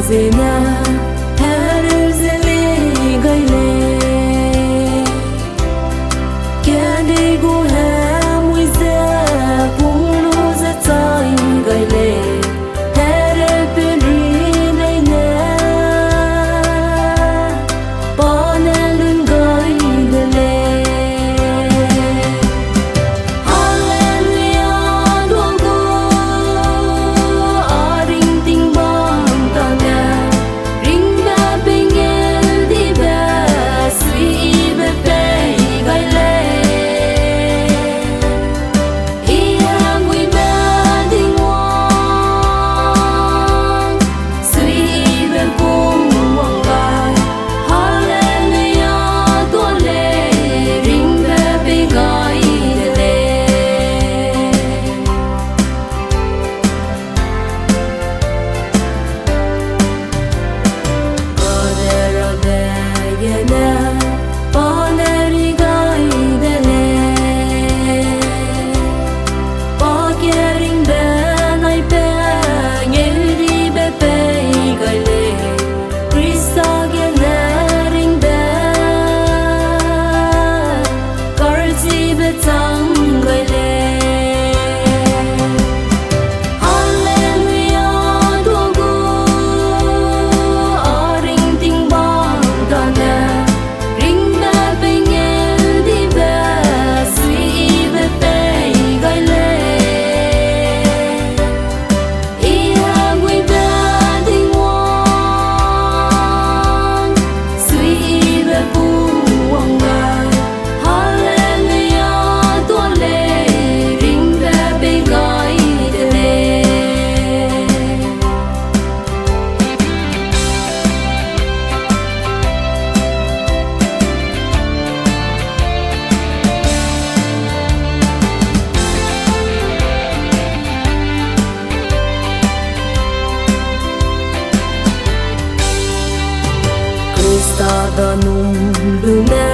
Ziene Hereu zeme gailei Kedei gu hemui pung luze gailei Hereu leine pane delei toagu aringting tane Ringbe pengeu dibe suiyibe peigai Ihingtuile tingwang suiyibe pung wang toalei Ringbe peigai delei Gaderabe yene pane rigai delei Ringbe nai pengeu dibe peigai Ringbe dibe toagu aringting tane Ringbe pengeu dibe suiyibe peigai Ihingtuile tingwang suiyibe pung wang toalei Ringbe peigai delei Krista da num lume